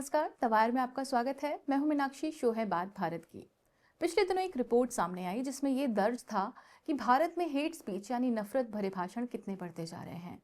नमस्कार, the wire में आपका स्वागत है। मैं हूं मीनाक्षी, शो है बात भारत की। पिछले दिनों एक रिपोर्ट सामने आई जिसमें ये दर्ज था कि भारत में हेट स्पीच यानी नफरत भरे भाषण कितने बढ़ते जा रहे हैं।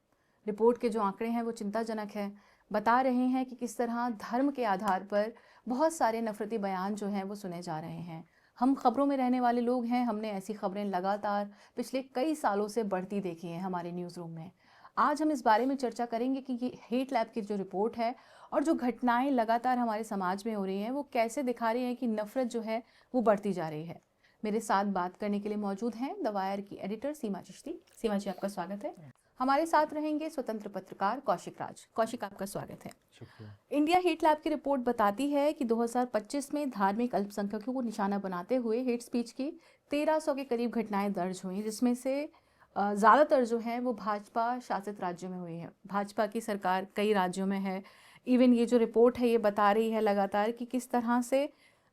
रिपोर्ट के जो आंकड़े हैं वो चिंताजनक है। बता रहे हैं कि किस तरह धर्म के आधार पर बहुत सारे नफरती बयान जो हैं वो सुने जा रहे हैं। हम खबरों में रहने वाले लोग हैं, हमने ऐसी खबरें लगातार पिछले कई सालों से बढ़ती देखी हैं हमारे न्यूज़ रूम में। आज हम इस बारे में चर्चा करेंगे कि ये हेट लैब की जो रिपोर्ट है और जो घटनाएं लगातार हमारे समाज में हो रही हैं वो कैसे दिखा रही हैं कि नफरत जो है वो बढ़ती जा रही है। मेरे साथ बात करने के लिए मौजूद हैं द वायर की एडिटर सीमा चिश्ती। सीमा जी, आपका स्वागत है। हमारे साथ रहेंगे स्वतंत्र पत्रकार कौशिक राज। कौशिक, आपका स्वागत है। शुक्रिया। इंडिया हेट लैब की रिपोर्ट बताती है कि 2025 में धार्मिक अल्पसंख्यकों को निशाना बनाते हुए हेट स्पीच की 1300 के करीब घटनाएं दर्ज हुई, जिसमें से ज़्यादातर जो है वो भाजपा शासित राज्यों में हुई है। भाजपा की सरकार कई राज्यों में है। इवन ये जो रिपोर्ट है ये बता रही है लगातार कि किस तरह से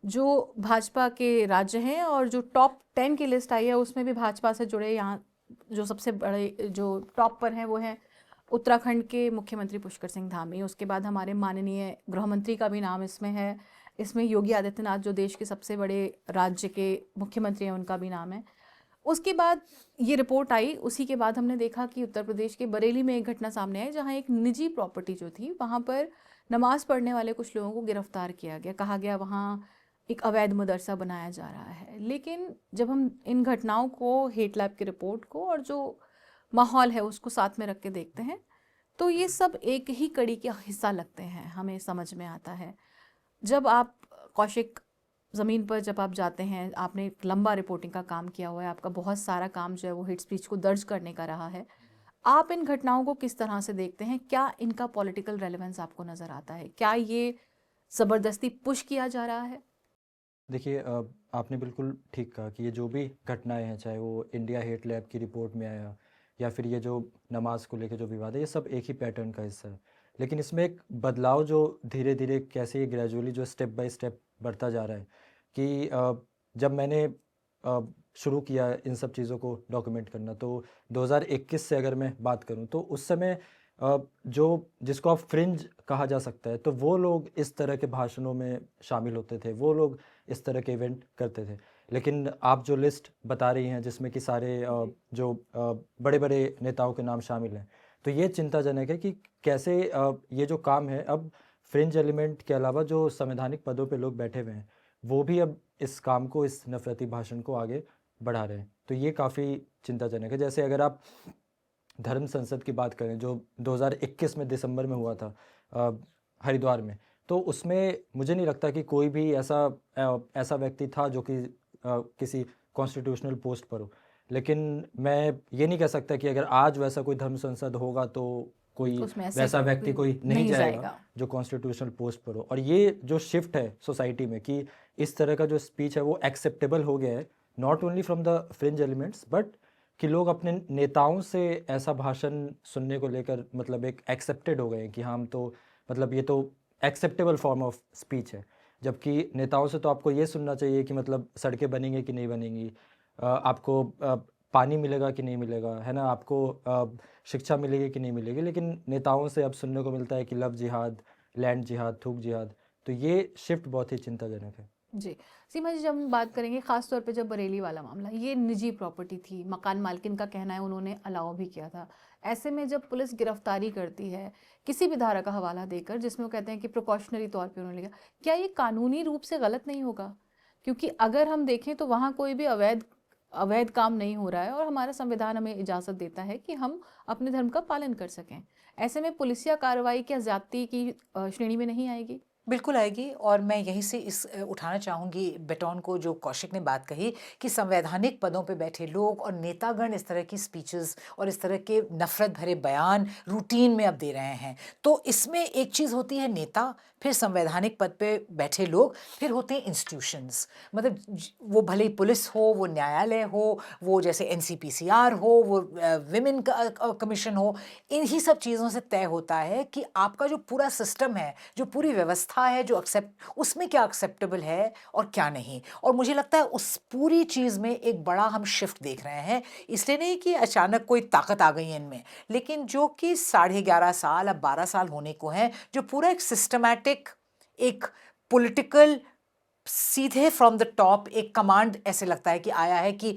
जो भाजपा के राज्य हैं और जो टॉप 10 की लिस्ट आई है उसमें भी भाजपा से जुड़े यहाँ जो सबसे बड़े जो टॉप पर हैं वो हैं उत्तराखंड के मुख्यमंत्री पुष्कर सिंह धामी। उसके बाद हमारे माननीय गृह मंत्री का भी नाम इसमें है। इसमें योगी आदित्यनाथ जो देश के सबसे बड़े राज्य के मुख्यमंत्री हैं उनका भी नाम है। उसके बाद ये रिपोर्ट आई, उसी के बाद हमने देखा कि उत्तर प्रदेश के बरेली में एक घटना सामने आई जहां एक निजी प्रॉपर्टी जो थी वहां पर नमाज पढ़ने वाले कुछ लोगों को गिरफ्तार किया गया। कहा गया वहां एक अवैध मदरसा बनाया जा रहा है। लेकिन जब हम इन घटनाओं को, हेट लैब की रिपोर्ट को और जो माहौल है उसको साथ में रख के देखते हैं तो ये सब एक ही कड़ी का हिस्सा लगते हैं, हमें समझ में आता है। जब आप कौशिक ज़मीन पर जब आप जाते हैं, आपने एक लंबा रिपोर्टिंग का काम किया हुआ है, आपका बहुत सारा काम जो है वो हेट स्पीच को दर्ज करने का रहा है। आप इन घटनाओं को किस तरह से देखते हैं? क्या इनका पॉलिटिकल रेलेवेंस आपको नज़र आता है? क्या ये ज़बरदस्ती पुश किया जा रहा है? देखिए, आपने बिल्कुल ठीक कहा कि ये जो भी घटनाएं हैं, चाहे वो इंडिया हेट लैब की रिपोर्ट में आया या फिर ये जो नमाज को लेकर जो विवाद है, ये सब एक ही पैटर्न का हिस्सा है। लेकिन इसमें एक बदलाव जो धीरे धीरे कैसे ये ग्रेजुअली जो स्टेप बाय स्टेप बढ़ता जा रहा है कि जब मैंने शुरू किया इन सब चीज़ों को डॉक्यूमेंट करना, तो 2021 से अगर मैं बात करूं तो उस समय जो जिसको आप फ्रिंज कहा जा सकता है, तो वो लोग इस तरह के भाषणों में शामिल होते थे, वो लोग इस तरह के इवेंट करते थे। लेकिन आप जो लिस्ट बता रही हैं जिसमें कि सारे जो बड़े बड़े नेताओं के नाम शामिल हैं, तो ये चिंताजनक है कि कैसे ये जो काम है अब फ्रिंज एलिमेंट के अलावा जो संवैधानिक पदों पे लोग बैठे हुए हैं वो भी अब इस काम को, इस नफरती भाषण को आगे बढ़ा रहे हैं। तो ये काफ़ी चिंताजनक है। जैसे अगर आप धर्म संसद की बात करें जो 2021 में दिसंबर में हुआ था हरिद्वार में, तो उसमें मुझे नहीं लगता कि कोई भी ऐसा व्यक्ति था जो कि किसी कॉन्स्टिट्यूशनल पोस्ट पर हो। लेकिन मैं ये नहीं कह सकता कि अगर आज वैसा कोई धर्म संसद होगा तो कोई उसमें ऐसे वैसा व्यक्ति कोई नहीं जाएगा जाएगा। जो कॉन्स्टिट्यूशनल पोस्ट पर हो। और ये जो शिफ्ट है सोसाइटी में कि इस तरह का जो स्पीच है वो एक्सेप्टेबल हो गया है, not only from the fringe elements but कि लोग अपने नेताओं से ऐसा भाषण सुनने को लेकर मतलब एक एक्सेप्टेड हो गए हैं कि हम तो मतलब ये तो एक्सेप्टेबल फॉर्म ऑफ स्पीच है। जबकि नेताओं से तो आपको ये सुनना चाहिए कि मतलब सड़कें बनेंगी कि नहीं बनेंगी, आपको पानी मिलेगा कि नहीं मिलेगा, है ना, आपको शिक्षा मिलेगी कि नहीं मिलेगी। लेकिन नेताओं से अब सुनने को मिलता है कि लव जिहाद, लैंड जिहाद, थूक जिहाद। तो ये शिफ्ट बहुत ही चिंताजनक है। जी, सीमा जी, जब हम बात करेंगे ख़ास तौर पे जब बरेली वाला मामला, ये निजी प्रॉपर्टी थी, मकान मालकिन का कहना है उन्होंने अलाउ भी किया था। ऐसे में जब पुलिस गिरफ्तारी करती है किसी भी धारा का हवाला देकर जिसमें वो कहते हैं कि प्रिकॉशनरी तौर पे उन्होंने लिया, क्या ये कानूनी रूप से गलत नहीं होगा? क्योंकि अगर हम देखें तो वहाँ कोई भी अवैध अवैध काम नहीं हो रहा है और हमारा संविधान हमें इजाज़त देता है कि हम अपने धर्म का पालन कर सकें। ऐसे में पुलिसिया कार्रवाई क्या ज़्यादती की श्रेणी में नहीं आएगी? बिल्कुल आएगी। और मैं यहीं से उठाना चाहूँगी बेटॉन को, जो कौशिक ने बात कही कि संवैधानिक पदों पे बैठे लोग और नेतागण इस तरह की स्पीचेस और इस तरह के नफरत भरे बयान रूटीन में अब दे रहे हैं। तो इसमें एक चीज़ होती है नेता, फिर संवैधानिक पद पे बैठे लोग, फिर होते हैं इंस्टीट्यूशंस। मतलब वो भले ही पुलिस हो, वो न्यायालय हो, वो जैसे एनसीपीसीआर हो, वो विमेन कमीशन हो, इन्हीं सब चीज़ों से तय होता है कि आपका जो पूरा सिस्टम है, जो पूरी व्यवस्था है, जो उसमें क्या एक्सेप्टेबल है और क्या नहीं। और मुझे लगता है उस पूरी चीज़ में एक बड़ा हम शिफ्ट देख रहे हैं। इसलिए नहीं कि अचानक कोई ताकत आ गई है इनमें, लेकिन जो कि 11.5 साल, अब 12 साल होने को हैं, जो पूरा एक सिस्टमैटिक एक पॉलिटिकल सीधे फ्रॉम द टॉप एक कमांड ऐसे लगता है कि आया है कि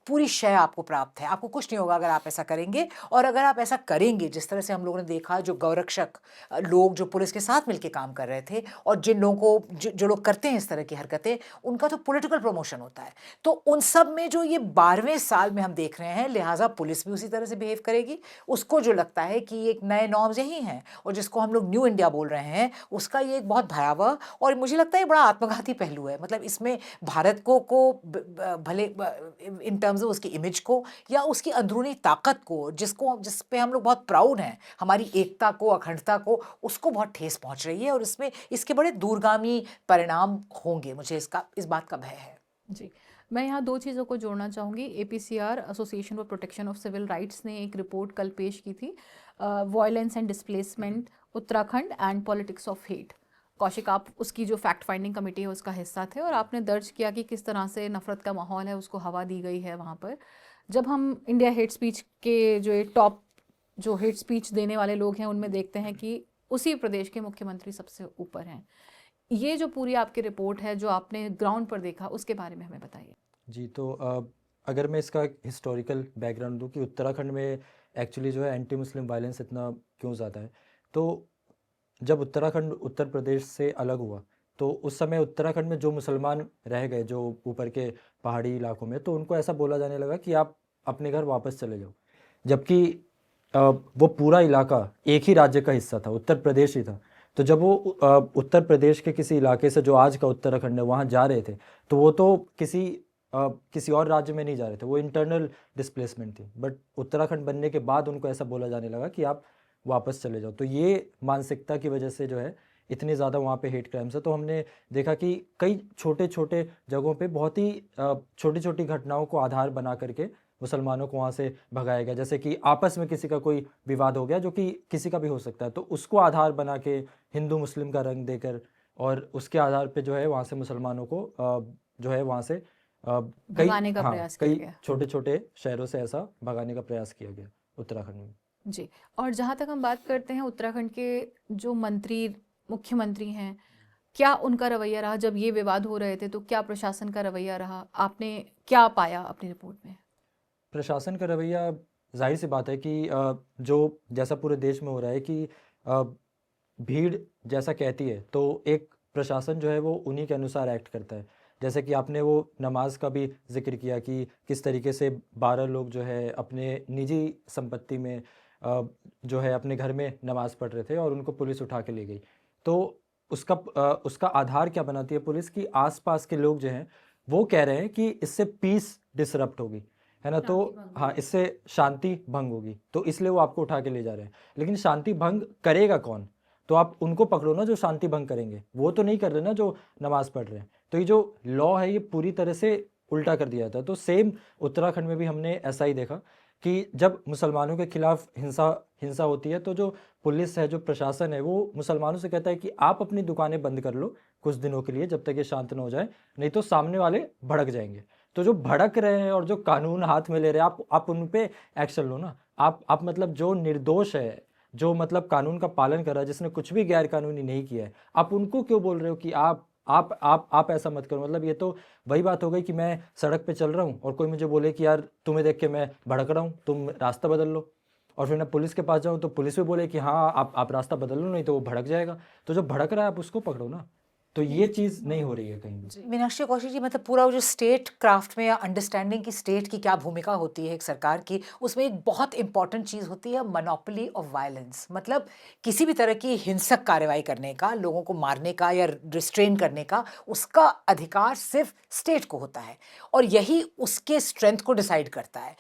पूरी शय आपको प्राप्त है, आपको कुछ नहीं होगा अगर आप ऐसा करेंगे। और अगर आप ऐसा करेंगे, जिस तरह से हम लोगों ने देखा, जो गौरक्षक लोग जो पुलिस के साथ मिलके काम कर रहे थे, और जिन लोगों को जो लोग करते हैं इस तरह की हरकतें, उनका तो पॉलिटिकल प्रमोशन होता है। तो उन सब में जो ये 12वें साल में हम देख रहे हैं, लिहाजा पुलिस भी उसी तरह से बिहेव करेगी। उसको जो लगता है कि एक नए नॉर्म्स यही हैं, और जिसको हम लोग न्यू इंडिया बोल रहे हैं, उसका ये एक बहुत भयावह और मुझे लगता है बड़ा आत्मघाती पहलू है। मतलब इसमें भारत को भले इन टर्म्स ऑफ उसकी इमेज को या उसकी अंदरूनी ताकत को, जिस पे हम लोग बहुत प्राउड हैं, हमारी एकता को, अखंडता को, उसको बहुत ठेस पहुंच रही है। और इसमें इसके बड़े दूरगामी परिणाम होंगे, मुझे इस बात का भय है। जी, मैं यहाँ दो चीज़ों को जोड़ना चाहूँगी। APCR, association for protection of civil rights, ने एक रिपोर्ट कल पेश की थी, violence and displacement Uttarakhand and politics of hate. Kaushik, आप उसकी जो फैक्ट फाइंडिंग कमेटी है उसका हिस्सा थे, और आपने दर्ज किया कि किस तरह से नफ़रत का माहौल है उसको हवा दी गई है वहाँ पर। जब हम इंडिया हेट स्पीच के जो टॉप जो हेट स्पीच देने वाले लोग हैं उनमें देखते हैं कि उसी प्रदेश के मुख्यमंत्री सबसे ऊपर हैं। ये जो पूरी आपकी रिपोर्ट है, जो आपने ग्राउंड पर देखा, उसके बारे में हमें बताइए। जी, तो अगर मैं इसका हिस्टोरिकल बैकग्राउंड दूं कि उत्तराखंड में एक्चुअली जो है एंटी मुस्लिम वायलेंस इतना क्यों ज़्यादा है, तो जब उत्तराखंड उत्तर प्रदेश से अलग हुआ, तो उस समय उत्तराखंड में जो मुसलमान रह गए, जो ऊपर के पहाड़ी इलाकों में, तो उनको ऐसा बोला जाने लगा कि आप अपने घर वापस चले जाओ। जबकि वो पूरा इलाका एक ही राज्य का हिस्सा था, उत्तर प्रदेश ही था। तो जब वो उत्तर प्रदेश के किसी इलाके से, जो आज का उत्तराखंड है, वहाँ जा रहे थे, तो वो तो किसी और राज्य में नहीं जा रहे थे, वो इंटरनल डिस्प्लेसमेंट थी। बट उत्तराखंड बनने के बाद उनको ऐसा बोला जाने लगा कि आप वापस चले जाओ। तो ये मानसिकता की वजह से जो है इतने ज़्यादा वहाँ पे हेट क्राइम्स है। तो हमने देखा कि कई छोटे छोटे जगहों पे बहुत ही छोटी छोटी घटनाओं को आधार बना करके मुसलमानों को वहाँ से भगाया गया। जैसे कि आपस में किसी का कोई विवाद हो गया, जो कि किसी का भी हो सकता है, तो उसको आधार बना के हिंदू मुस्लिम का रंग देकर, और उसके आधार पे जो है वहाँ से मुसलमानों को जो है वहाँ से भगाने का प्रयास किया कई गया। छोटे छोटे शहरों से ऐसा भगाने का प्रयास किया गया उत्तराखंड में। जी, और जहाँ तक हम बात करते हैं उत्तराखंड के जो मुख्यमंत्री हैं, क्या उनका रवैया रहा जब ये विवाद हो रहे थे? तो क्या प्रशासन का रवैया रहा? आपने क्या पाया अपनी रिपोर्ट में? प्रशासन का रवैया, जाहिर सी बात है कि जो जैसा पूरे देश में हो रहा है कि अ, भीड़ जैसा कहती है, तो एक प्रशासन जो है वो उन्हीं के अनुसार एक्ट करता है। जैसे कि आपने वो नमाज का भी जिक्र किया कि किस तरीके से 12 लोग जो है अपने निजी संपत्ति में जो है अपने घर में नमाज पढ़ रहे थे, और उनको पुलिस उठा के ले गई। तो उसका आधार क्या बनाती है पुलिस, की आसपास के लोग जो हैं वो कह रहे हैं कि इससे पीस डिसरप्ट होगी, है ना, तो हाँ, इससे शांति भंग होगी, तो इसलिए वो आपको उठा के ले जा रहे हैं। लेकिन शांति भंग करेगा कौन? तो आप उनको पकड़ो ना जो शांति भंग करेंगे, वो तो नहीं कर रहे ना जो नमाज पढ़ रहे हैं। तो ये जो लॉ है ये पूरी तरह से उल्टा कर दिया था। तो सेम उत्तराखंड में भी हमने ऐसा ही देखा कि जब मुसलमानों के खिलाफ हिंसा होती है, तो जो पुलिस है, जो प्रशासन है, वो मुसलमानों से कहता है कि आप अपनी दुकानें बंद कर लो कुछ दिनों के लिए, जब तक ये शांत न हो जाए, नहीं तो सामने वाले भड़क जाएंगे। तो जो भड़क रहे हैं और जो कानून हाथ में ले रहे हैं, आप उन पे एक्शन लो ना। आप मतलब जो निर्दोष है, जो मतलब कानून का पालन कर रहा है, जिसने कुछ भी गैर कानूनी नहीं किया है, आप उनको क्यों बोल रहे हो कि आप ऐसा मत करो? मतलब ये तो वही बात हो गई कि मैं सड़क पे चल रहा हूँ और कोई मुझे बोले कि यार तुम्हें देख के मैं भड़क रहा हूँ, तुम रास्ता बदल लो। और फिर मैं पुलिस के पास जाऊँ तो पुलिस भी बोले कि हाँ आप रास्ता बदल लो, नहीं तो वो भड़क जाएगा। तो जो भड़क रहा है आप उसको पकड़ो ना। तो ये चीज़ नहीं हो रही है कहीं भी। मीनाक्षी कौशिक जी, मतलब पूरा वो जो स्टेट क्राफ्ट में या अंडरस्टैंडिंग की स्टेट की क्या भूमिका होती है एक सरकार की, उसमें एक बहुत इंपॉर्टेंट चीज़ होती है मोनोपोली ऑफ वायलेंस। मतलब किसी भी तरह की हिंसक कार्रवाई करने का, लोगों को मारने का या रिस्ट्रेन करने का, उसका अधिकार सिर्फ स्टेट को होता है, और यही उसके स्ट्रेंथ को डिसाइड करता है।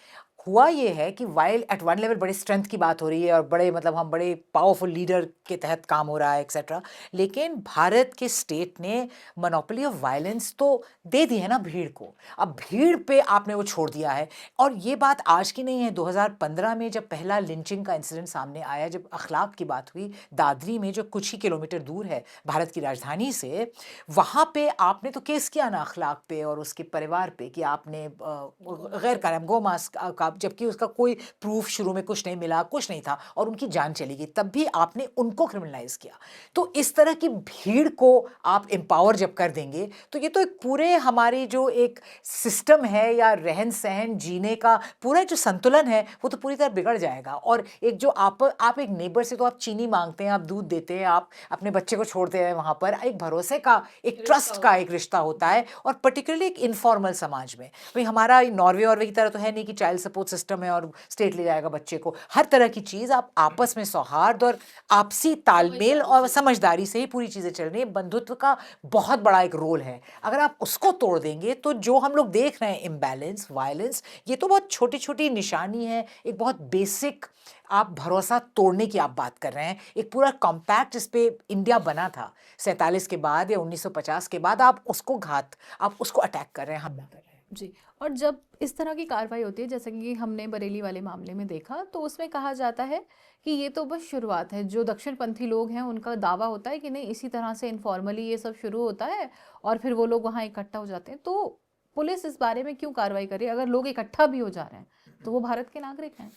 हुआ ये है कि वाइल एट वन लेवल बड़े स्ट्रेंथ की बात हो रही है, और बड़े मतलब हम बड़े पावरफुल लीडर के तहत काम हो रहा है एक्सेट्रा, लेकिन भारत के स्टेट ने मोनोपोली ऑफ वायलेंस तो दे दी है ना भीड़ को। अब भीड़ पे आपने वो छोड़ दिया है। और ये बात आज की नहीं है। 2015 में जब पहला लिंचिंग का इंसिडेंट सामने आया, जब अखलाक की बात हुई दादरी में, जो कुछ ही किलोमीटर दूर है भारत की राजधानी से, वहाँ पे आपने तो केस किया ना अखलाक पे और उसके परिवार पे कि आपने गैर कानूनी गौ मांस का आप, जबकि उसका कोई प्रूफ शुरू में कुछ नहीं मिला, कुछ नहीं था और उनकी जान चली गई, तब भी आपने उनको क्रिमिनलाइज किया। तो इस तरह की भीड़ को आप एम्पावर जब कर देंगे तो ये तो एक पूरे हमारी जो एक सिस्टम है या रहन सहन जीने का पूरा जो संतुलन है वो तो पूरी तरह बिगड़ जाएगा। और एक जो आप एक नेबर से तो आप चीनी मांगते हैं, आप दूध देते हैं, आप अपने बच्चे को छोड़ते हैं, वहाँ पर एक भरोसे का, एक ट्रस्ट का एक रिश्ता होता है। और पर्टिकुलरली एक इनफॉर्मल समाज में, भाई हमारा नॉर्वे की तरह तो है नहीं कि चाइल्ड सपोर्ट सिस्टम है और स्टेट ले जाएगा बच्चे को। हर तरह की चीज़ आप आपस में सौहार्द और आपसी तालमेल और समझदारी से ही पूरी चीज़ें चल रही है। बंधुत्व का बहुत बड़ा एक रोल है, अगर आप उसको तोड़ देंगे तो जो हम लोग देख रहे हैं इम्बैलेंस, वायलेंस, ये तो बहुत छोटी छोटी निशानी है। एक बहुत बेसिक आप भरोसा तोड़ने की आप बात कर रहे हैं। एक पूरा कॉम्पैक्ट जिस पे इंडिया बना था 47 के बाद या 1950 के बाद, आप उसको अटैक कर रहे हैं, हमला कर रहे हैं। जी। और जब इस तरह की कार्रवाई होती है, जैसे कि हमने बरेली वाले मामले में देखा, तो उसमें कहा जाता है कि ये तो बस शुरुआत है। जो दक्षिणपंथी लोग हैं उनका दावा होता है कि नहीं, इसी तरह से इनफॉर्मली ये सब शुरू होता है और फिर वो लोग वहाँ इकट्ठा हो जाते हैं। तो पुलिस इस बारे में क्यों कार्रवाई करे? अगर लोग इकट्ठा भी हो जा रहे हैं तो वो भारत के नागरिक हैं,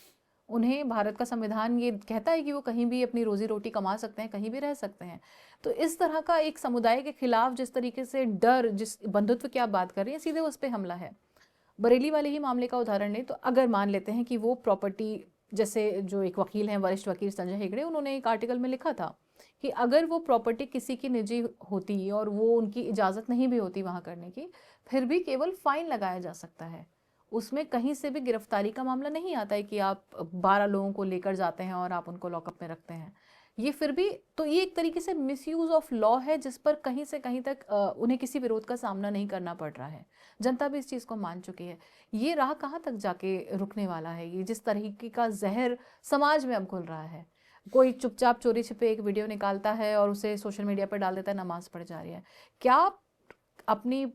उन्हें भारत का संविधान ये कहता है कि वो कहीं भी अपनी रोजी रोटी कमा सकते हैं, कहीं भी रह सकते हैं। तो इस तरह का एक समुदाय के खिलाफ जिस तरीके से डर, जिस बंधुत्व की आप बात कर रही हैं, सीधे उस पर हमला है। बरेली वाले ही मामले का उदाहरण लें तो अगर मान लेते हैं कि वो प्रॉपर्टी, जैसे जो एक वकील हैं, वरिष्ठ वकील संजय हेगड़े, उन्होंने एक आर्टिकल में लिखा था कि अगर वो प्रॉपर्टी किसी की निजी होती और वो उनकी इजाज़त नहीं भी होती वहाँ करने की, फिर भी केवल फाइन लगाया जा सकता है। उसमें कहीं से भी गिरफ्तारी का मामला नहीं आता है कि आप 12 लोगों को लेकर जाते हैं और आप उनको लॉकअप में रखते हैं। ये फिर भी तो ये एक तरीके से मिसयूज ऑफ लॉ है, जिस पर कहीं से कहीं तक उन्हें किसी विरोध का सामना नहीं करना पड़ रहा है। जनता भी इस चीज़ को मान चुकी है। ये राह कहाँ तक जाके रुकने वाला है? ये जिस तरीके का जहर समाज में अब घुल रहा है, कोई चुपचाप चोरी छिपे एक वीडियो निकालता है और उसे सोशल मीडिया पर डाल देता है, नमाज पढ़ जा रही है। क्या अपनी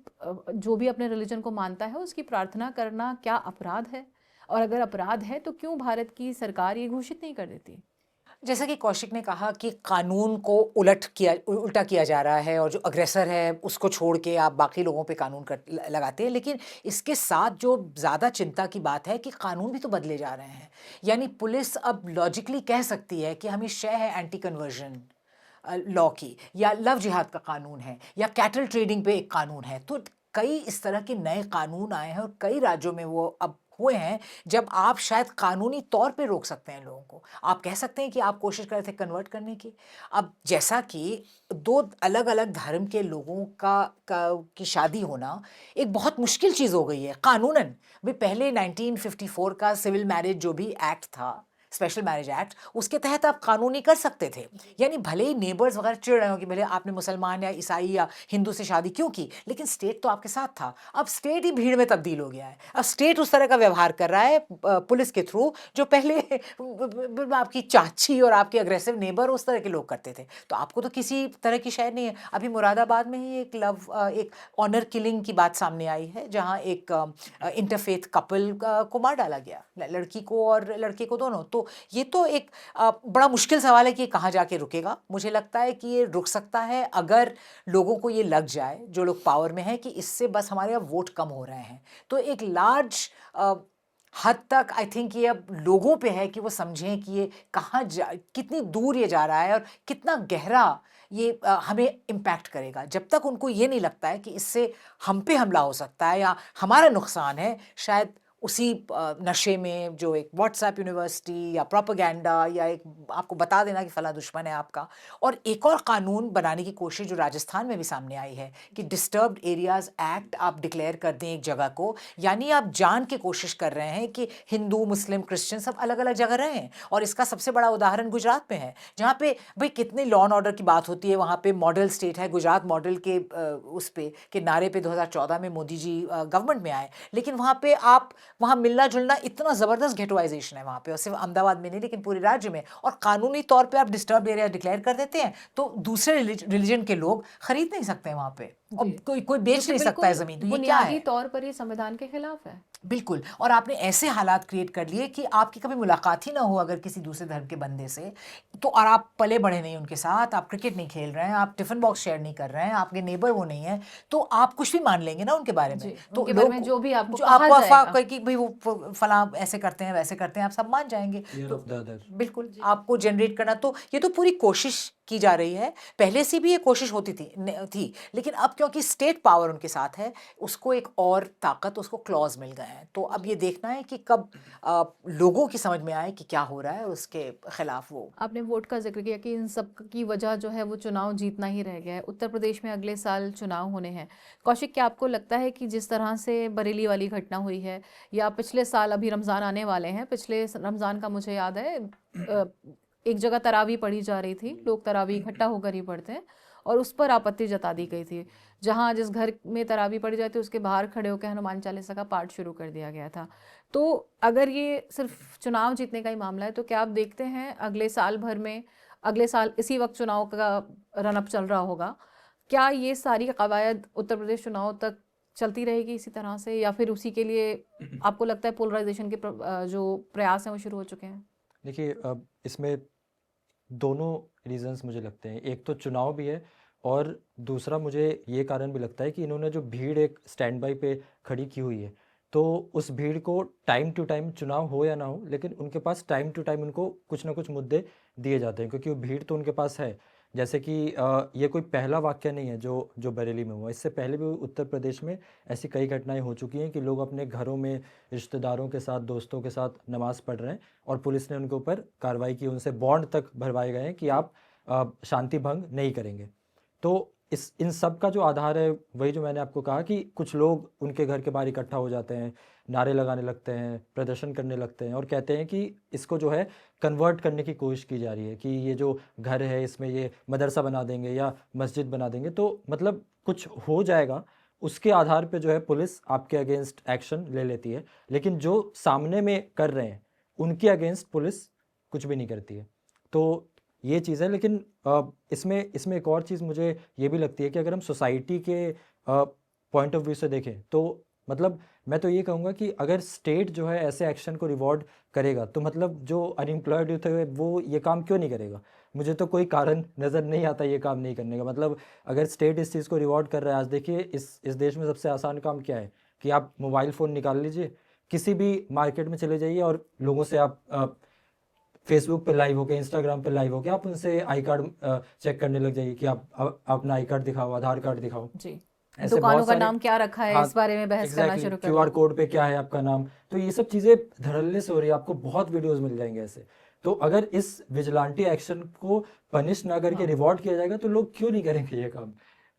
जो भी अपने रिलीजन को मानता है उसकी प्रार्थना करना क्या अपराध है? और अगर अपराध है तो क्यों भारत की सरकार ये घोषित नहीं कर देती? जैसा कि कौशिक ने कहा कि कानून को उल्टा किया जा रहा है और जो अग्रेसर है उसको छोड़ के आप बाकी लोगों पे कानून लगाते हैं। लेकिन इसके साथ जो ज़्यादा चिंता की बात है कि कानून भी तो बदले जा रहे हैं। यानी पुलिस अब लॉजिकली कह सकती है कि हमें शय है एंटी कन्वर्जन लॉ की, या लव जिहाद का कानून है, या कैटल ट्रेडिंग पे एक कानून है। तो कई इस तरह के नए कानून आए हैं और कई राज्यों में वो अब हुए हैं जब आप शायद कानूनी तौर पे रोक सकते हैं लोगों को। आप कह सकते हैं कि आप कोशिश कर रहे थे कन्वर्ट करने की। अब जैसा कि दो अलग अलग धर्म के लोगों की शादी होना एक बहुत मुश्किल चीज़ हो गई है कानूनन। भाई पहले 1954 का सिविल मैरिज जो भी एक्ट था, स्पेशल मैरिज एक्ट, उसके तहत आप कानूनी कर सकते थे। यानी भले ही नेबर्स वगैरह चिढ़ रहे हो कि भले आपने मुसलमान या ईसाई या हिंदू से शादी क्यों की, लेकिन स्टेट तो आपके साथ था। अब स्टेट ही भीड़ में तब्दील हो गया है। अब स्टेट उस तरह का व्यवहार कर रहा है पुलिस के थ्रू जो पहले आपकी चाची और आपके अग्रेसिव नेबर उस तरह के लोग करते थे। तो आपको तो किसी तरह की शायद नहीं है। अभी मुरादाबाद में ही एक ऑनर किलिंग की बात सामने आई है, जहाँ एक इंटरफेथ कपल को मार डाला गया, लड़की को और लड़के को दोनों। तो ये तो एक बड़ा मुश्किल सवाल है कि कहाँ जाके रुकेगा। मुझे लगता है कि ये रुक सकता है अगर लोगों को ये लग जाए, जो लोग पावर में हैं, कि इससे बस हमारे यहाँ वोट कम हो रहे हैं। तो एक लार्ज हद तक आई थिंक ये अब लोगों पे है कि वो समझें कि ये कितनी दूर ये जा रहा है और कितना गहरा ये हमें इम्पैक्ट करेगा। जब तक उनको ये नहीं लगता है कि इससे हम पे हमला हो सकता है या हमारा नुकसान है, शायद उसी नशे में जो एक व्हाट्सएप यूनिवर्सिटी या प्रोपेगेंडा या एक आपको बता देना कि फला दुश्मन है आपका। और एक और कानून बनाने की कोशिश जो राजस्थान में भी सामने आई है कि डिस्टर्ब्ड एरियाज एक्ट आप डिक्लेयर कर दें एक जगह को। यानी आप जान के कोशिश कर रहे हैं कि हिंदू, मुस्लिम, क्रिश्चियन सब अलग अलग जगह रहे हैं। और इसका सबसे बड़ा उदाहरण गुजरात में है, जहाँ पे भाई कितने लॉ एंड ऑर्डर की बात होती है। वहाँ पे मॉडल स्टेट है, गुजरात मॉडल के उस पे के नारे पे 2014 में मोदी जी गवर्नमेंट में आए। लेकिन वहाँ पे वहाँ मिलना जुलना इतना ज़बरदस्त गेटवाइजेशन है वहाँ पे, और सिर्फ अहमदाबाद में नहीं लेकिन पूरे राज्य में। और कानूनी तौर पे आप डिस्टर्ब एरिया डिक्लेयर कर देते हैं तो दूसरे रिलीजन के लोग खरीद नहीं सकते वहाँ पे, और कोई बेच नहीं सकता है ज़मीन। तो ये क्या है? बुनियादी तौर पर ये संविधान के खिलाफ है। बिल्कुल, और आपने ऐसे हालात क्रिएट कर लिए कि आपकी कभी मुलाकात ही ना हो अगर किसी दूसरे धर्म के बंदे से, तो और आप पले बढ़े नहीं उनके साथ, आप क्रिकेट नहीं खेल रहे हैं, आप टिफ़िन बॉक्स शेयर नहीं कर रहे हैं, आपके नेबर वो नहीं है, तो आप कुछ भी मान लेंगे ना उनके बारे में। जी, तो उनके बारे में लोग जो भी आपको जो कहा आपको अफ़वाह जाएगा। कहे कि भई वो फलाँ ऐसे करते हैं, वैसे करते हैं, आप सब मान जाएँगे। फियर तो ऑफ द अदर। बिल्कुल, आपको जनरेट करना, तो ये तो पूरी कोशिश की जा रही है। पहले से भी ये कोशिश होती थी, लेकिन अब क्योंकि स्टेट पावर उनके साथ है, उसको एक और ताकत, उसको क्लॉज़ मिल गए हैं। तो अब ये देखना है कि कब लोगों की समझ में आए कि क्या हो रहा है और उसके खिलाफ वो। आपने वोट का जिक्र किया कि इन सब की वजह जो है वो चुनाव जीतना ही रह गया है। उत्तर प्रदेश में अगले साल चुनाव होने हैं। कौशिक, क्या आपको लगता है कि जिस तरह से बरेली वाली घटना हुई है, या पिछले साल, अभी रमज़ान आने वाले हैं, पिछले रमज़ान का मुझे याद है, एक जगह तरावी पढ़ी जा रही थी, लोग तरावी इकट्ठा होकर ही पढ़ते हैं, और उस पर आपत्ति जता दी गई थी। जहाँ जिस घर में तरावी पढ़ी जाती है उसके बाहर खड़े होकर हनुमान चालीसा का पाठ शुरू कर दिया गया था। तो अगर ये सिर्फ चुनाव जीतने का ही मामला है, तो क्या आप देखते हैं अगले साल भर में, अगले साल इसी वक्त चुनाव का रन अप चल रहा होगा, क्या ये सारी कवायद उत्तर प्रदेश चुनाव तक चलती रहेगी इसी तरह से, या फिर उसी के लिए आपको लगता है पोलराइजेशन के जो प्रयास हैं वो शुरू हो चुके हैं? देखिए, अब इसमें दोनों रीजंस मुझे लगते हैं। एक तो चुनाव भी है, और दूसरा मुझे ये कारण भी लगता है कि इन्होंने जो भीड़ एक स्टैंड बाई पे खड़ी की हुई है, तो उस भीड़ को टाइम टू टाइम, चुनाव हो या ना हो, लेकिन उनके पास टाइम टू टाइम उनको कुछ ना कुछ मुद्दे दिए जाते हैं, क्योंकि वो भीड़ तो उनके पास है। जैसे कि ये कोई पहला वाक़या नहीं है जो जो बरेली में हुआ। इससे पहले भी उत्तर प्रदेश में ऐसी कई घटनाएं हो चुकी हैं कि लोग अपने घरों में रिश्तेदारों के साथ, दोस्तों के साथ नमाज़ पढ़ रहे हैं, और पुलिस ने उनके ऊपर कार्रवाई की, उनसे बॉन्ड तक भरवाए गए हैं कि आप शांति भंग नहीं करेंगे। तो इस इन सब का जो आधार है, वही जो मैंने आपको कहा कि कुछ लोग उनके घर के बाहर इकट्ठा हो जाते हैं, नारे लगाने लगते हैं, प्रदर्शन करने लगते हैं, और कहते हैं कि इसको जो है कन्वर्ट करने की कोशिश की जा रही है कि ये जो घर है इसमें ये मदरसा बना देंगे या मस्जिद बना देंगे, तो मतलब कुछ हो जाएगा। उसके आधार पे जो है पुलिस आपके अगेंस्ट एक्शन ले लेती है, लेकिन जो सामने में कर रहे हैं उनके अगेंस्ट पुलिस कुछ भी नहीं करती है। तो ये चीज़ है। लेकिन इसमें इसमें एक और चीज़ मुझे ये भी लगती है कि अगर हम सोसाइटी के पॉइंट ऑफ व्यू से देखें, तो मतलब मैं तो ये कहूँगा कि अगर स्टेट जो है ऐसे एक्शन को रिवॉर्ड करेगा, तो मतलब जो अनएम्प्लॉयड यूथ है वो ये काम क्यों नहीं करेगा? मुझे तो कोई कारण नज़र नहीं आता ये काम नहीं करने का। मतलब अगर स्टेट इस चीज़ को रिवॉर्ड कर रहा है, आज देखिए इस देश में सबसे आसान काम क्या है कि आप मोबाइल फ़ोन निकाल लीजिए, किसी भी मार्केट में चले जाइए, और लोगों से आप फेसबुक पे लाइव होके, इंस्टाग्राम पे लाइव होके आप उनसे आई कार्ड चेक करने लग जाइए कि आप अपना आई कार्ड दिखाओ, आधार कार्ड दिखाओ। जी, ऐसे दुकानों बहुत का सारे, नाम क्या रखा है हाँ, इस बारे में बहस करना एग्जैक्टली, शुरू कर क्यूआर दो। कोड पे क्या है आपका नाम, तो ये सब चीज़ें धड़ल्ले से हो रही है। आपको बहुत वीडियोस मिल जाएंगे ऐसे। तो अगर इस विजिलेंटी एक्शन को पनिश ना करके हाँ, रिवॉर्ड किया जाएगा, तो लोग क्यों नहीं करेंगे ये काम?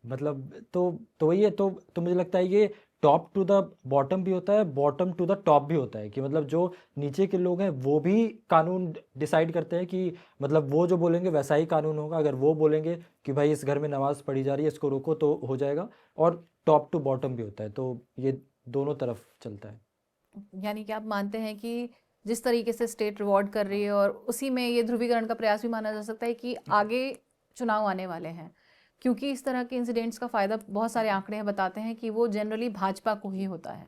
मतलब तो वही है। तो मुझे लगता है ये टॉप टू द बॉटम भी होता है, बॉटम टू द टॉप भी होता है, कि मतलब जो नीचे के लोग हैं वो भी कानून डिसाइड करते हैं कि मतलब वो जो बोलेंगे वैसा ही कानून होगा। अगर वो बोलेंगे कि भाई इस घर में नमाज़ पढ़ी जा रही है, इसको रोको, तो हो जाएगा। और टॉप टू बॉटम भी होता है, तो ये दोनों तरफ चलता है। यानी कि आप मानते हैं कि जिस तरीके से स्टेट रिवॉर्ड कर रही है, और उसी में ये ध्रुवीकरण का प्रयास भी माना जा सकता है कि आगे चुनाव आने वाले हैं, क्योंकि इस तरह के इंसिडेंट्स का फ़ायदा बहुत सारे आंकड़े बताते हैं कि वो जनरली भाजपा को ही होता है।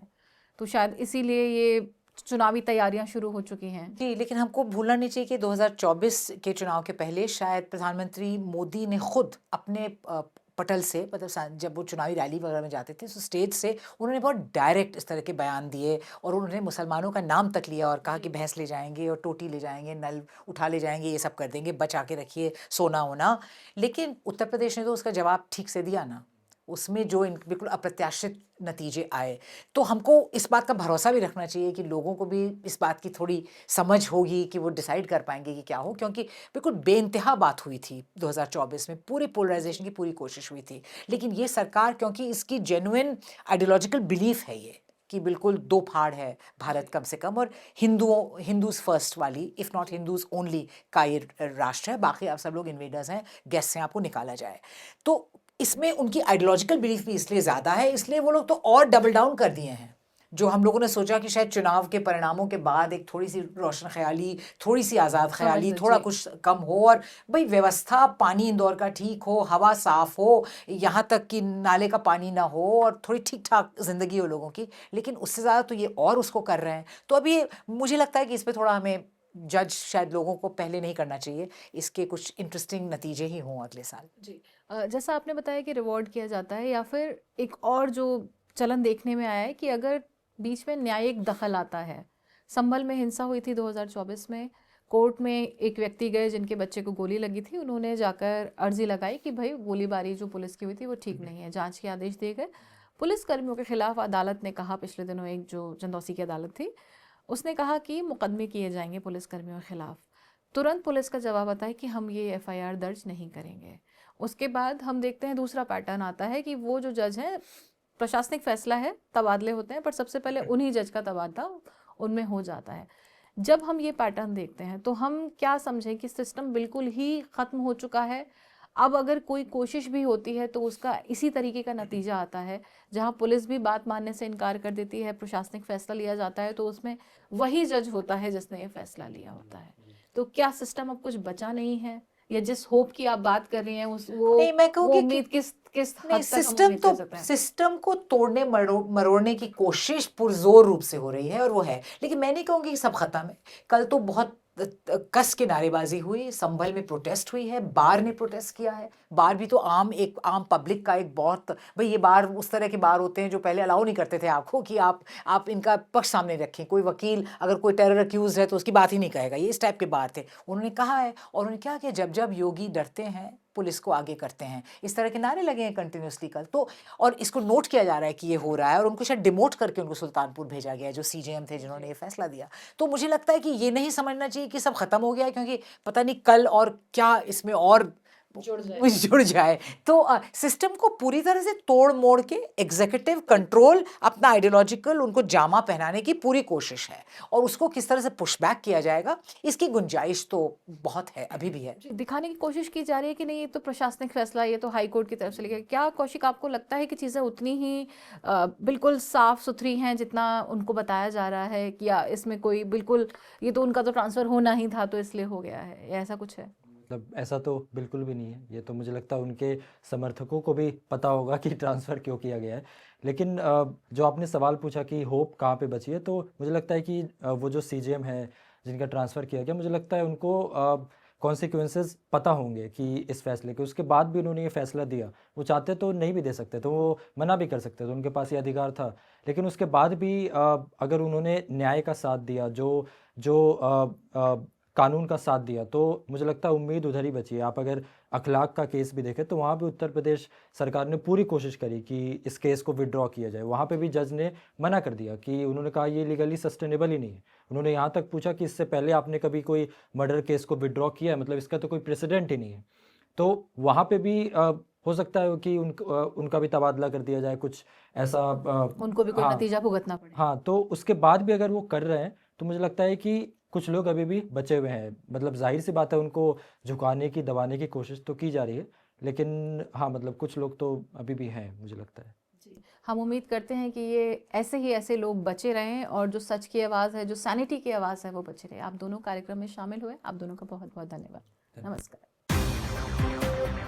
तो शायद इसीलिए ये चुनावी तैयारियां शुरू हो चुकी हैं। जी, लेकिन हमको भूलना नहीं चाहिए कि 2024 के चुनाव के पहले शायद प्रधानमंत्री मोदी ने खुद अपने पटल से, मतलब जब वो चुनावी रैली वगैरह में जाते थे, तो स्टेज से उन्होंने बहुत डायरेक्ट इस तरह के बयान दिए, और उन्होंने मुसलमानों का नाम तक लिया और कहा कि भैंस ले जाएंगे और टोटी ले जाएंगे, नल उठा ले जाएंगे, ये सब कर देंगे, बचा के रखिए सोना वोना। लेकिन उत्तर प्रदेश ने तो उसका जवाब ठीक से दिया ना, उसमें जो बिल्कुल अप्रत्याशित नतीजे आए। तो हमको इस बात का भरोसा भी रखना चाहिए कि लोगों को भी इस बात की थोड़ी समझ होगी कि वो डिसाइड कर पाएंगे कि क्या हो, क्योंकि बिल्कुल बेइंतहा बात हुई थी 2024 में, पूरे पोलराइजेशन की पूरी कोशिश हुई थी। लेकिन ये सरकार, क्योंकि इसकी जेन्युइन आइडियोलॉजिकल बिलीफ है ये कि बिल्कुल दो फाड़ है भारत कम से कम, और हिंदूज फर्स्ट वाली, इफ़ नॉट हिंदूज ओनली का ये राष्ट्र है, बाकी आप सब लोग इन्वेडर्स हैं, गेस्ट हैं, आपको निकाला जाए। तो इसमें उनकी आइडियोलॉजिकल बिलीफ भी इसलिए ज़्यादा है, इसलिए वो लोग तो और डबल डाउन कर दिए हैं। जो हम लोगों ने सोचा कि शायद चुनाव के परिणामों के बाद एक थोड़ी सी रोशन ख्याली, थोड़ी सी आज़ाद ख्याली, समझ लो, थोड़ा जी। कुछ कम हो और भाई व्यवस्था, पानी इंदौर का ठीक हो, हवा साफ हो, यहाँ तक कि नाले का पानी ना हो और थोड़ी ठीक ठाक जिंदगी हो लोगों की। लेकिन उससे ज़्यादा तो ये और उसको कर रहे हैं। तो अभी मुझे लगता है कि इस पे थोड़ा हमें जज शायद लोगों को पहले नहीं करना चाहिए। इसके कुछ इंटरेस्टिंग नतीजे ही हों अगले साल। जी। जैसा आपने बताया कि रिवॉर्ड किया जाता है, या फिर एक और जो चलन देखने में आया है कि अगर बीच में न्यायिक दखल आता है। संभल में हिंसा हुई थी 2024 में, कोर्ट में एक व्यक्ति गए जिनके बच्चे को गोली लगी थी, उन्होंने जाकर अर्जी लगाई कि भाई गोलीबारी जो पुलिस की हुई थी वो ठीक नहीं है, जांच के आदेश दिए गए। पुलिस कर्मियों के खिलाफ अदालत ने कहा, पिछले दिनों एक जो चंदौसी की अदालत थी उसने कहा कि मुकदमे किए जाएंगे पुलिस कर्मियों के खिलाफ। तुरंत पुलिस का जवाब आता है कि हम ये एफआईआर दर्ज नहीं करेंगे। उसके बाद हम देखते हैं दूसरा पैटर्न आता है कि वो जो जज हैं, प्रशासनिक फैसला है, तबादले होते हैं, पर सबसे पहले उन्हीं जज का तबादला उनमें हो जाता है। जब हम ये पैटर्न देखते हैं तो हम क्या समझें कि सिस्टम बिल्कुल ही ख़त्म हो चुका है। अब अगर कोई कोशिश भी होती है तो उसका इसी तरीके का नतीजा आता है, जहां पुलिस भी बात मानने से इनकार कर देती है, प्रशासनिक फैसला लिया जाता है तो उसमें वही जज होता है जिसने ये फैसला लिया होता है। तो क्या सिस्टम अब कुछ बचा नहीं है, या जिस होप की आप बात कर रही हैं उस नहीं, मैं वो कहूँगी कि उम्मीद किस किस नहीं, हद तक हम सिस्टम उम्मीद कर तो सकते हैं? सिस्टम को तोड़ने मरोड़ने की कोशिश पुरजोर रूप से हो रही है और वो है। लेकिन मैं नहीं कहूँगी कि सब खत्म है। कल तो बहुत कस के नारेबाजी हुई, संभल में प्रोटेस्ट हुई है, बार ने प्रोटेस्ट किया है। बार भी तो आम पब्लिक का एक बहुत, भाई ये बार उस तरह के बार होते हैं जो पहले अलाउ नहीं करते थे आपको कि आप इनका पक्ष सामने रखें। कोई वकील अगर कोई टेरर अक्यूज है तो उसकी बात ही नहीं कहेगा, ये इस टाइप के बार थे। उन्होंने कहा है और उन्होंने क्या किया, जब जब योगी डरते हैं पुलिस को आगे करते हैं, इस तरह के नारे लगे हैं कंटिन्यूसली कल तो। और इसको नोट किया जा रहा है कि ये हो रहा है और उनको शायद डिमोट करके उनको सुल्तानपुर भेजा गया है, जो सीजेएम थे जिन्होंने ये फैसला दिया। तो मुझे लगता है कि ये नहीं समझना चाहिए कि सब खत्म हो गया है, क्योंकि पता नहीं कल और क्या इसमें और जुड़ जाए। तो सिस्टम को पूरी तरह से तोड़ मोड़ के एग्जीक्यूटिव कंट्रोल अपना आइडियोलॉजिकल उनको जामा पहनाने की पूरी कोशिश है, और उसको किस तरह से पुशबैक किया जाएगा इसकी गुंजाइश तो बहुत है, अभी भी है। दिखाने की कोशिश की जा रही है कि नहीं ये तो प्रशासनिक फैसला, ये तो हाई कोर्ट की तरफ से लिया। क्या कौशिक आपको लगता है कि चीज़ें उतनी ही बिल्कुल साफ सुथरी हैं जितना उनको बताया जा रहा है, कि या इसमें कोई बिल्कुल ये तो उनका तो ट्रांसफ़र होना ही था तो इसलिए हो गया है, या ऐसा कुछ है? मतलब ऐसा तो बिल्कुल भी नहीं है। ये तो मुझे लगता है उनके समर्थकों को भी पता होगा कि ट्रांसफ़र क्यों किया गया है। लेकिन जो आपने सवाल पूछा कि होप कहाँ पे बची है, तो मुझे लगता है कि वो जो सीजेएम है जिनका ट्रांसफ़र किया गया, मुझे लगता है उनको कॉन्सिक्वेंसेस पता होंगे कि इस फैसले के, उसके बाद भी उन्होंने ये फैसला दिया। वो चाहते तो नहीं भी दे सकते, तो वो मना भी कर सकते थे, उनके पास ये अधिकार था। लेकिन उसके बाद भी अगर उन्होंने न्याय का साथ दिया, जो जो कानून का साथ दिया, तो मुझे लगता है उम्मीद उधर ही बची है। आप अगर अखलाक का केस भी देखें तो वहाँ भी उत्तर प्रदेश सरकार ने पूरी कोशिश करी कि इस केस को विड्रॉ किया जाए। वहाँ पे भी जज ने मना कर दिया, कि उन्होंने कहा ये लीगली सस्टेनेबल ही नहीं है। उन्होंने यहाँ तक पूछा कि इससे पहले आपने कभी कोई मर्डर केस को विड्रॉ किया है, मतलब इसका तो कोई प्रेसिडेंट ही नहीं है। तो वहाँ पे भी हो सकता है कि उनका भी तबादला कर दिया जाए, कुछ ऐसा उनको भी कोई हाँ नतीजा भुगतना पड़े। हाँ। तो उसके बाद भी अगर वो कर रहे हैं तो मुझे लगता है कि कुछ लोग अभी भी बचे हुए हैं। मतलब जाहिर सी बात है, उनको झुकाने की, दबाने की कोशिश तो की जा रही है, लेकिन हाँ, मतलब कुछ लोग तो अभी भी हैं, मुझे लगता है। जी, हम उम्मीद करते हैं कि ये ऐसे ही ऐसे लोग बचे रहें और जो सच की आवाज़ है, जो सैनिटी की आवाज़ है, वो बचे रहे। आप दोनों कार्यक्रम में शामिल हुए, आप दोनों का बहुत बहुत धन्यवाद। नमस्कार।